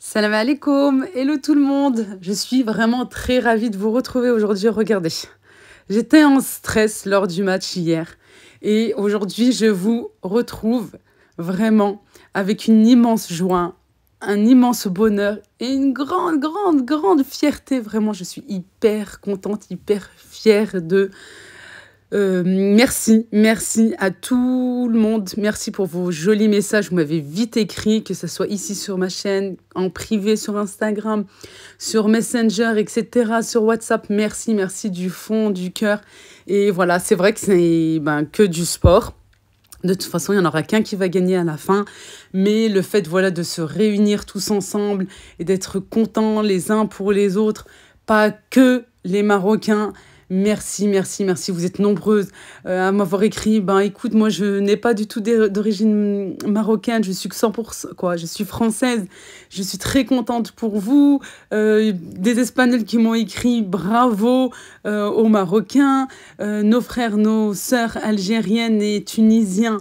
Salam alaikum, hello tout le monde. Je suis vraiment très ravie de vous retrouver aujourd'hui. Regardez, j'étais en stress lors du match hier et aujourd'hui je vous retrouve vraiment avec une immense joie, un immense bonheur et une grande fierté. Vraiment, je suis hyper contente, hyper fière de merci à tout le monde. Merci pour vos jolis messages. Vous m'avez vite écrit, que ce soit ici sur ma chaîne, en privé sur Instagram, sur Messenger, etc., sur WhatsApp. Merci du fond du cœur. Et voilà, c'est vrai que c'est que du sport. De toute façon, il n'y en aura qu'un qui va gagner à la fin. Mais le fait voilà, de se réunir tous ensemble et d'être contents les uns pour les autres, pas que les Marocains. Merci. Vous êtes nombreuses à m'avoir écrit. Écoute, moi, je n'ai pas du tout d'origine marocaine. Je suis que 100%, quoi. Je suis française. Je suis très contente pour vous. Des Espagnols qui m'ont écrit bravo aux Marocains. Nos frères, nos sœurs algériennes et tunisiens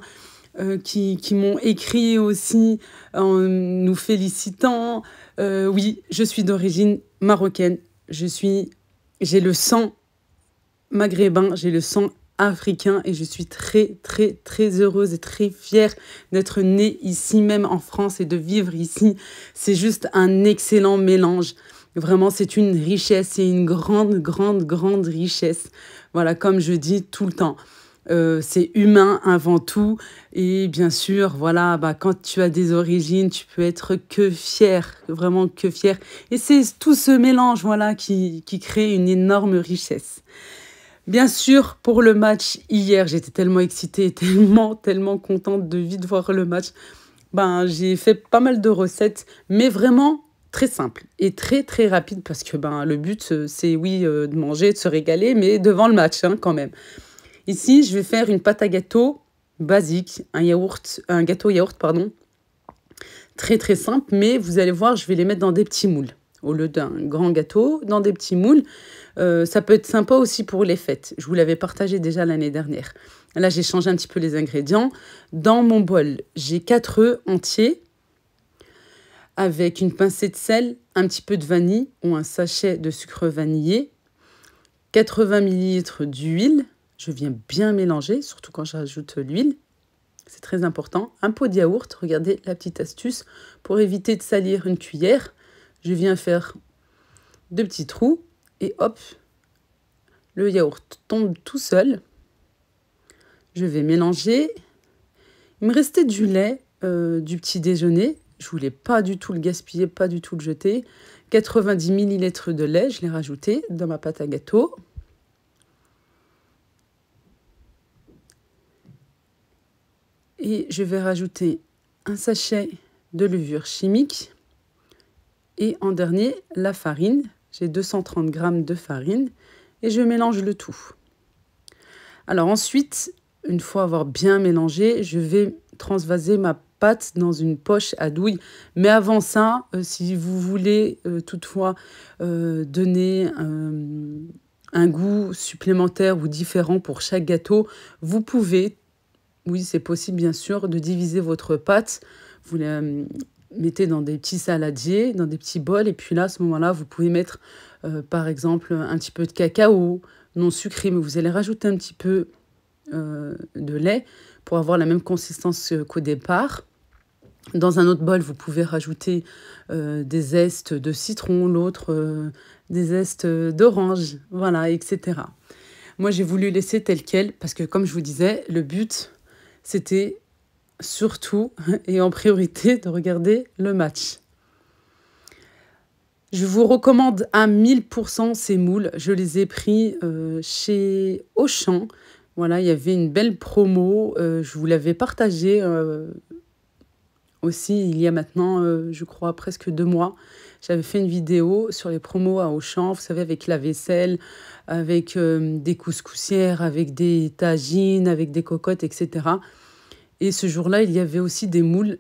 qui m'ont écrit aussi en nous félicitant. Oui, je suis d'origine marocaine. J'ai le sang maghrébin, j'ai le sang africain et je suis très heureuse et très fière d'être née ici même en France et de vivre ici. C'est juste un excellent mélange. Vraiment, c'est une richesse, c'est une grande richesse. Voilà, comme je dis tout le temps. C'est humain avant tout et bien sûr, voilà, quand tu as des origines, tu peux être que fier, vraiment que fier. Et c'est tout ce mélange, voilà, qui crée une énorme richesse. Bien sûr, pour le match hier, j'étais tellement excitée, tellement contente de vite voir le match. J'ai fait pas mal de recettes, mais vraiment très simples et très rapides parce que le but, c'est oui, de manger, de se régaler, mais devant le match quand même. Ici, je vais faire une pâte à gâteau basique, un gâteau yaourt, pardon, très simple, mais vous allez voir, je vais les mettre dans des petits moules. Au lieu d'un grand gâteau, dans des petits moules. Ça peut être sympa aussi pour les fêtes. Je vous l'avais partagé déjà l'année dernière. Là, j'ai changé un petit peu les ingrédients. Dans mon bol, j'ai 4 œufs entiers avec une pincée de sel, un petit peu de vanille ou un sachet de sucre vanillé, 80 ml d'huile. Je viens bien mélanger, surtout quand j'ajoute l'huile. C'est très important. Un pot de yaourt. Regardez la petite astuce. Pour éviter de salir une cuillère, je viens faire 2 petits trous. Et hop, le yaourt tombe tout seul. Je vais mélanger. Il me restait du lait du petit déjeuner. Je voulais pas du tout le gaspiller, pas du tout le jeter. 90 ml de lait, je l'ai rajouté dans ma pâte à gâteau. Et je vais rajouter un sachet de levure chimique. Et en dernier, la farine. J'ai 230 g de farine et je mélange le tout. Alors ensuite, une fois avoir bien mélangé, je vais transvaser ma pâte dans une poche à douille. Mais avant ça, si vous voulez toutefois donner un goût supplémentaire ou différent pour chaque gâteau, vous pouvez, oui c'est possible bien sûr, de diviser votre pâte. Vous la mettez dans des petits saladiers, dans des petits bols. Et puis là, à ce moment-là, vous pouvez mettre, par exemple, un petit peu de cacao non sucré. Mais vous allez rajouter un petit peu de lait pour avoir la même consistance qu'au départ. Dans un autre bol, vous pouvez rajouter des zestes de citron, l'autre des zestes d'orange, voilà, etc. Moi, j'ai voulu laisser tel quel parce que, comme je vous disais, le but, c'était surtout et en priorité de regarder le match. Je vous recommande à 1000% ces moules. Je les ai pris chez Auchan. Voilà, il y avait une belle promo. Je vous l'avais partagé aussi il y a maintenant, je crois, presque 2 mois. J'avais fait une vidéo sur les promos à Auchan, vous savez, avec la vaisselle, avec des couscoussières, avec des tagines, avec des cocottes, etc. Et ce jour-là, il y avait aussi des moules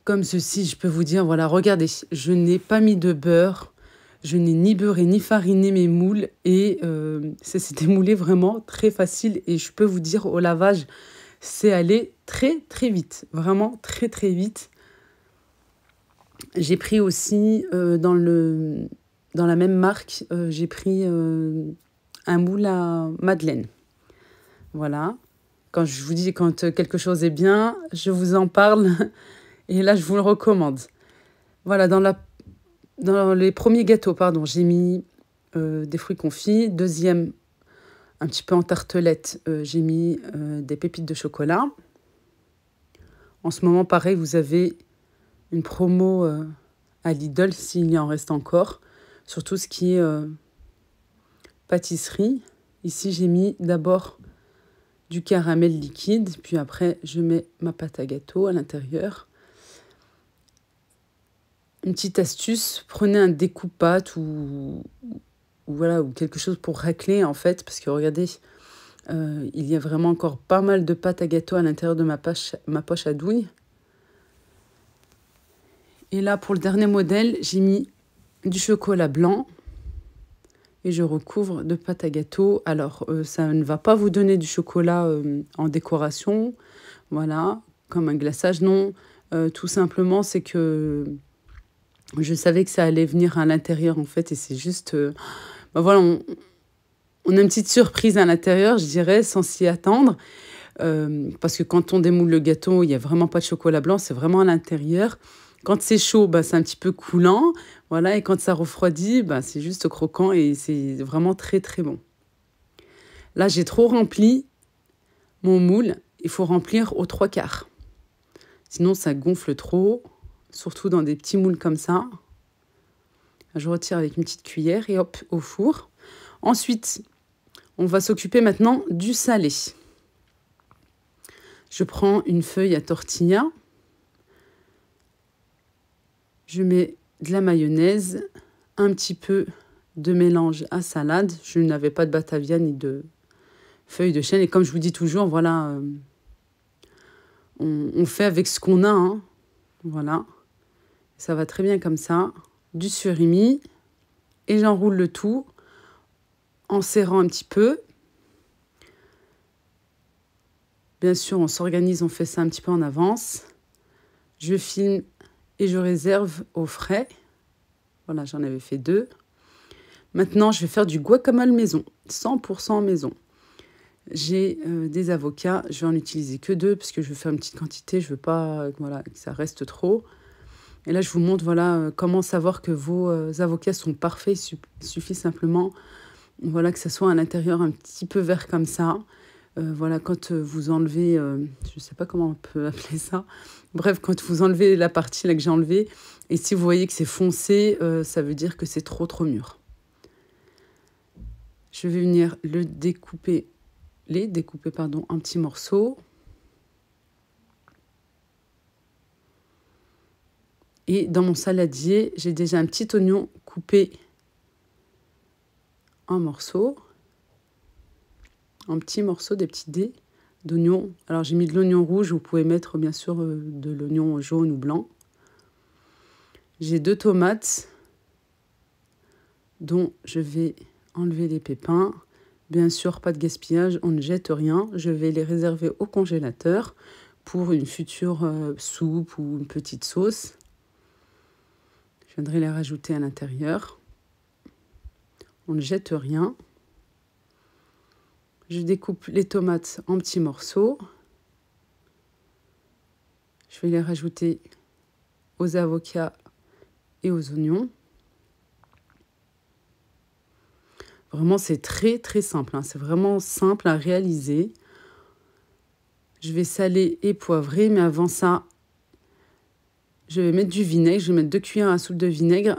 comme ceci. Je peux vous dire, voilà, regardez, je n'ai pas mis de beurre, je n'ai ni beurré ni fariné mes moules et ça s'est démoulé vraiment très facile. Et je peux vous dire, au lavage, c'est allé très vite, vraiment très vite. J'ai pris aussi dans la même marque, j'ai pris un moule à madeleine. Voilà. Quand je vous dis quand quelque chose est bien, je vous en parle et là je vous le recommande. Voilà, dans les premiers gâteaux, pardon, j'ai mis des fruits confits. Deuxième, un petit peu en tartelette, j'ai mis des pépites de chocolat. En ce moment, pareil, vous avez une promo à Lidl, s'il y en reste encore, sur tout ce qui est pâtisserie. Ici, j'ai mis d'abord du caramel liquide, puis après, je mets ma pâte à gâteau à l'intérieur. Une petite astuce, prenez un découpate ou voilà, ou quelque chose pour racler, en fait, parce que regardez, il y a vraiment encore pas mal de pâte à gâteau à l'intérieur de ma poche à douille. Et là, pour le dernier modèle, j'ai mis du chocolat blanc et je recouvre de pâte à gâteau. Alors, ça ne va pas vous donner du chocolat en décoration, voilà, comme un glaçage, non. Tout simplement, c'est que je savais que ça allait venir à l'intérieur, en fait, et c'est juste... voilà, on a une petite surprise à l'intérieur, je dirais, sans s'y attendre. Parce que quand on démoule le gâteau, il n'y a vraiment pas de chocolat blanc, c'est vraiment à l'intérieur. Quand c'est chaud, c'est un petit peu coulant. Voilà, et quand ça refroidit, c'est juste croquant et c'est vraiment très, très bon. Là, j'ai trop rempli mon moule. Il faut remplir aux 3/4. Sinon, ça gonfle trop, surtout dans des petits moules comme ça. Je retire avec une petite cuillère et hop, au four. Ensuite, on va s'occuper maintenant du salé. Je prends une feuille à tortilla. Je mets de la mayonnaise, un petit peu de mélange à salade. Je n'avais pas de batavia ni de feuilles de chêne. Et comme je vous dis toujours, voilà, on fait avec ce qu'on a. Hein. Voilà, ça va très bien comme ça. Du surimi. Et j'enroule le tout en serrant un petit peu. Bien sûr, on s'organise, on fait ça un petit peu en avance. Je filme et je réserve au frais. Voilà, j'en avais fait 2. Maintenant, je vais faire du guacamole maison, 100% maison. J'ai des avocats, je vais en utiliser que 2 parce que je vais faire une petite quantité, je veux pas voilà, que ça reste trop. Et là, je vous montre voilà, comment savoir que vos avocats sont parfaits. Il suffit simplement voilà, que ça soit à l'intérieur un petit peu vert comme ça. Voilà, quand vous enlevez, je ne sais pas comment on peut appeler ça. Bref, quand vous enlevez la partie là que j'ai enlevée, et si vous voyez que c'est foncé, ça veut dire que c'est trop mûr. Je vais venir les découper en petits morceaux. Et dans mon saladier, j'ai déjà un petit oignon coupé en morceaux. En petits morceaux, des petits dés d'oignon. Alors j'ai mis de l'oignon rouge, vous pouvez mettre bien sûr de l'oignon jaune ou blanc. J'ai 2 tomates dont je vais enlever les pépins. Bien sûr, pas de gaspillage, on ne jette rien. Je vais les réserver au congélateur pour une future soupe ou une petite sauce. Je viendrai les rajouter à l'intérieur. On ne jette rien. Je découpe les tomates en petits morceaux. Je vais les rajouter aux avocats et aux oignons. Vraiment, c'est très très simple. Hein. C'est vraiment simple à réaliser. Je vais saler et poivrer, mais avant ça, je vais mettre du vinaigre. Je vais mettre 2 cuillères à soupe de vinaigre.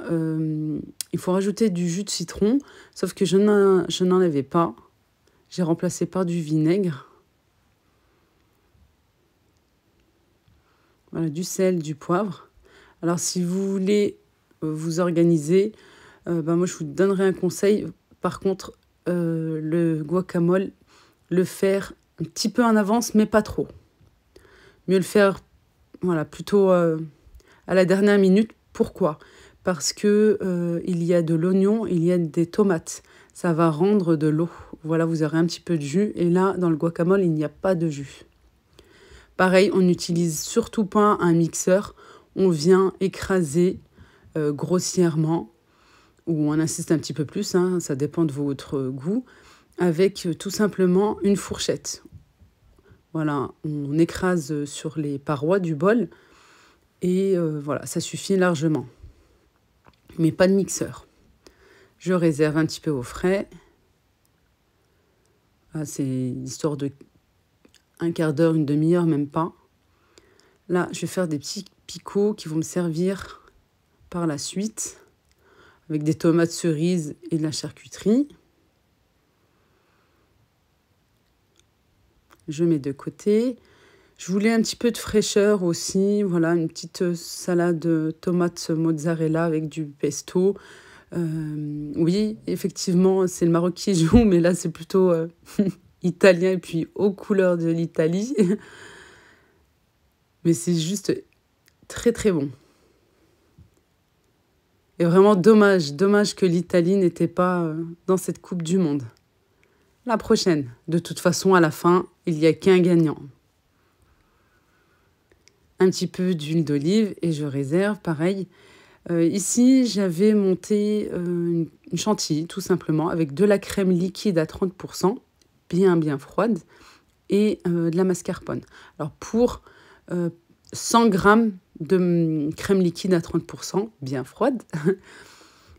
Il faut rajouter du jus de citron, sauf que je n'en avais pas. J'ai remplacé par du vinaigre. Voilà, du sel, du poivre. Alors, si vous voulez vous organiser, moi, je vous donnerai un conseil. Par contre, le guacamole, le faire un petit peu en avance, mais pas trop. Mieux le faire voilà, plutôt à la dernière minute. Pourquoi ? Parce que il y a de l'oignon, il y a des tomates. Ça va rendre de l'eau. Voilà, vous aurez un petit peu de jus. Et là, dans le guacamole, il n'y a pas de jus. Pareil, on n'utilise surtout pas un mixeur. on vient écraser grossièrement, ou on insiste un petit peu plus, hein, ça dépend de votre goût, avec tout simplement une fourchette. Voilà, on écrase sur les parois du bol et voilà, ça suffit largement. Mais pas de mixeur. Je réserve un petit peu au frais. Ah, c'est l'histoire de un quart d'heure, une demi-heure, même pas. Là, je vais faire des petits picots qui vont me servir par la suite avec des tomates cerises et de la charcuterie. Je mets de côté. Je voulais un petit peu de fraîcheur aussi. Voilà, une petite salade de tomates mozzarella avec du pesto. Oui, effectivement, c'est le Maroc qui joue, mais là, c'est plutôt italien et puis aux couleurs de l'Italie. Mais c'est juste très, très bon. Et vraiment dommage que l'Italie n'était pas dans cette Coupe du Monde. La prochaine. De toute façon, à la fin, il n'y a qu'un gagnant. Un petit peu d'huile d'olive et je réserve, pareil. Ici, j'avais monté une chantilly, tout simplement, avec de la crème liquide à 30%, bien froide, et de la mascarpone. Alors, pour 100 grammes de crème liquide à 30%, bien froide,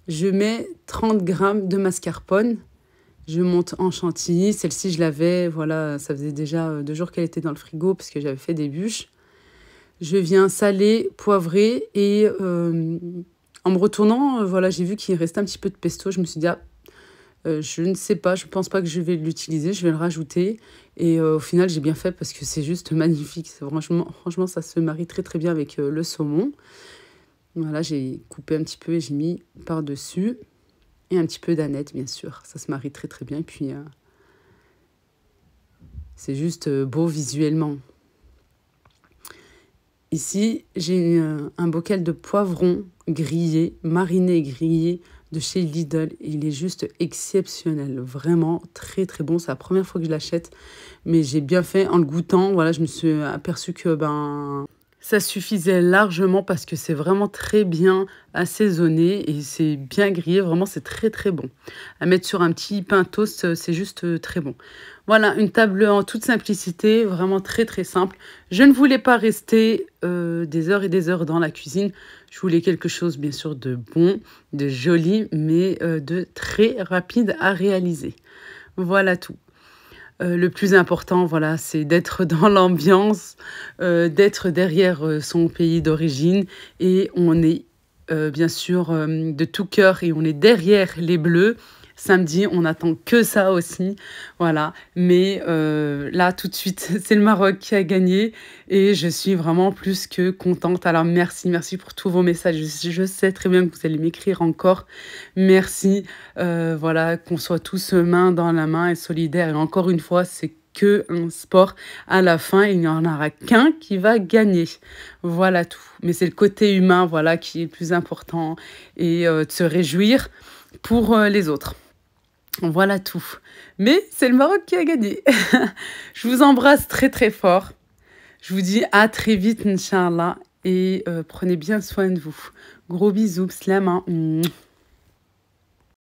je mets 30 grammes de mascarpone. Je monte en chantilly. Celle-ci, je l'avais, voilà, ça faisait déjà 2 jours qu'elle était dans le frigo parce que j'avais fait des bûches. Je viens saler, poivrer et en me retournant, voilà, j'ai vu qu'il restait un petit peu de pesto. Je me suis dit, je ne sais pas, je ne pense pas que je vais l'utiliser, je vais le rajouter. Et au final, j'ai bien fait parce que c'est juste magnifique. Franchement, ça se marie très très bien avec le saumon. Voilà, j'ai coupé un petit peu et j'ai mis par-dessus. Et un petit peu d'aneth, bien sûr. Ça se marie très très bien. Et puis, c'est juste beau visuellement. Ici, j'ai un bocal de poivrons grillés, marinés et grillés de chez Lidl. Il est juste exceptionnel, vraiment très très bon. C'est la première fois que je l'achète, mais j'ai bien fait en le goûtant. Voilà, je me suis aperçue que ça suffisait largement parce que c'est vraiment très bien assaisonné et c'est bien grillé. Vraiment, c'est très très bon. À mettre sur un petit pain toast, c'est juste très bon. Voilà, une table en toute simplicité, vraiment très très simple. Je ne voulais pas rester des heures et des heures dans la cuisine. Je voulais quelque chose bien sûr de bon, de joli, mais de très rapide à réaliser. Voilà tout. Le plus important, voilà, c'est d'être dans l'ambiance, d'être derrière son pays d'origine. Et on est bien sûr de tout cœur et on est derrière les Bleus. Samedi, on n'attend que ça aussi. Voilà. Mais là, tout de suite, c'est le Maroc qui a gagné et je suis vraiment plus que contente. Alors, merci pour tous vos messages. Je sais très bien que vous allez m'écrire encore. Merci. Voilà, qu'on soit tous main dans la main et solidaires. Et encore une fois, c'est que un sport. À la fin, il n'y en aura qu'un qui va gagner. Voilà tout. Mais c'est le côté humain, voilà, qui est le plus important et de se réjouir pour les autres. Voilà tout. Mais c'est le Maroc qui a gagné. Je vous embrasse très très fort. Je vous dis à très vite, Inch'Allah. Et prenez bien soin de vous. Gros bisous, slama.